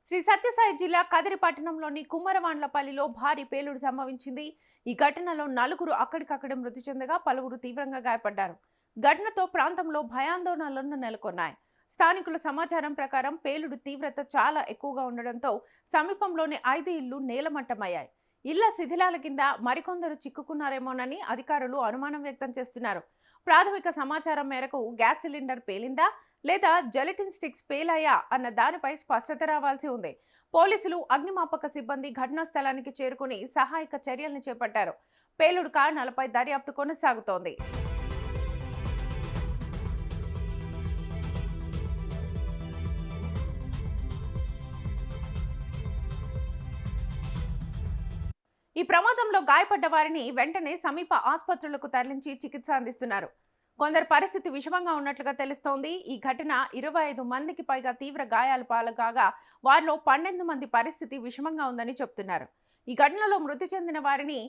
శ్రీ సత్యసాయి జిల్లా కదిరి పట్టణంలోని కుమ్మరవాండ్లపల్లిలో భారీ పేలుడు సంభవించింది. ఈ ఘటనలో నలుగురు అక్కడికక్కడే మృతి చెందగా పలువురు తీవ్రంగా గాయపడ్డారు. ఘటనతో ప్రాంతంలో భయాందోళనలు నెలకొన్నాయి. స్థానికుల సమాచారం ప్రకారం పేలుడు తీవ్రత చాలా ఎక్కువగా ఉండడంతో సమీపంలోని 5 ఇళ్లు నేలమట్టమయ్యాయి. ఇళ్ల శిథిలాల కింద మరికొందరు చిక్కుకున్నారేమోనని అధికారులు అనుమానం వ్యక్తం చేస్తున్నారు. ప్రాథమిక సమాచారం మేరకు గ్యాస్ సిలిండర్ పేలిందా లేదా జెలటిన్ స్టిక్స్ పేలాయా అన్న దానిపై స్పష్టత రావాల్సి ఉంది. పోలీసులు, అగ్నిమాపక సిబ్బంది ఘటనా స్థలానికి చేరుకుని సహాయక చర్యల్ని చేపట్టారు. పేలుడు కారణాలపై దర్యాప్తు కొనసాగుతోంది. ఈ ప్రమాదంలో గాయపడ్డ వారిని వెంటనే సమీప ఆసుపత్రులకు తరలించి చికిత్స అందిస్తున్నారు. కొందరి పరిస్థితి విషమంగా ఉన్నట్లుగా తెలుస్తోంది. ఈ ఘటన 25 మందికి పైగా తీవ్ర గాయాల పాల్గొగా వారిలో 12 మంది పరిస్థితి విషమంగా ఉందని చెబుతున్నారు. ఈ ఘటనలో మృతి చెందిన వారిని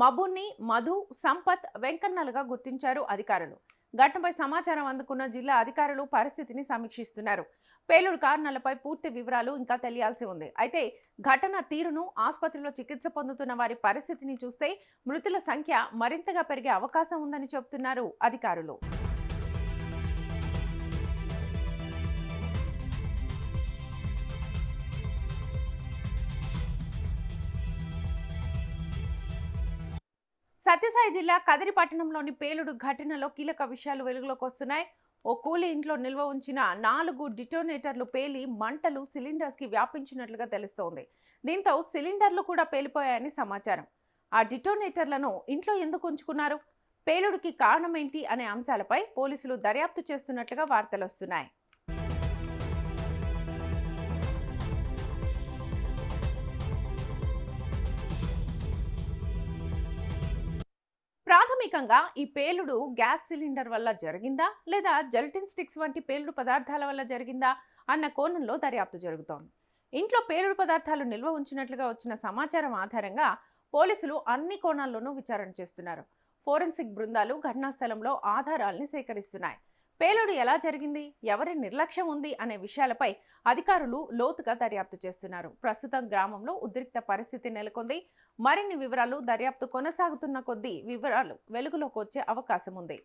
మబుని, మధు, సంపత్, వెంకన్నలుగా గుర్తించారు అధికారులు. ఘటనపై సమాచారం అందుకున్న జిల్లా అధికారులు పరిస్థితిని సమీక్షిస్తున్నారు. పేలుడు కారణాలపై పూర్తి వివరాలు ఇంకా తెలియాల్సి ఉంది. అయితే ఘటన తీరును, ఆసుపత్రిలో చికిత్స పొందుతున్న వారి పరిస్థితిని చూస్తే మృతుల సంఖ్య మరింతగా పెరిగే అవకాశం ఉందని చెబుతున్నారు అధికారులు. సత్యసాయి జిల్లా కదిరి పట్టణంలోని పేలుడు ఘటనలో కీలక విషయాలు వెలుగులోకి వస్తున్నాయి. ఓ కూలీ ఇంట్లో నిల్వ ఉంచిన 4 డిటోనేటర్లు పేలి మంటలు సిలిండర్స్ కి వ్యాపించినట్లుగా తెలుస్తోంది. దీంతో సిలిండర్లు కూడా పేలిపోయాయని సమాచారం. ఆ డిటోనేటర్లను ఇంట్లో ఎందుకు ఉంచుకున్నారు, పేలుడుకి కారణమేంటి అనే అంశాలపై పోలీసులు దర్యాప్తు చేస్తున్నట్లుగా వార్తలు వస్తున్నాయి. ప్రాథమికంగా ఈ పేలుడు గ్యాస్ సిలిండర్ వల్ల జరిగిందా లేదా జెలటిన్ స్టిక్స్ వంటి పేలుడు పదార్థాల వల్ల జరిగిందా అన్న కోణంలో దర్యాప్తు జరుగుతోంది. ఇంట్లో పేలుడు పదార్థాలు నిల్వ ఉంచినట్లుగా వచ్చిన సమాచారం ఆధారంగా పోలీసులు అన్ని కోణాల్లోనూ విచారణ చేస్తున్నారు. ఫోరెన్సిక్ బృందాలు ఘటనా స్థలంలో ఆధారాల్ని సేకరిస్తున్నాయి. పేలుడు ఎలా జరిగింది, ఎవరి నిర్లక్ష్యం ఉంది అనే విషయాలపై అధికారులు లోతుగా దర్యాప్తు చేస్తున్నారు. ప్రస్తుతం గ్రామంలో ఉద్రిక్త పరిస్థితి నెలకొంది. మరిన్ని వివరాలు దర్యాప్తు కొనసాగుతున్న కొద్దీ వివరాలు వెలుగులోకి వచ్చే అవకాశం ఉంది.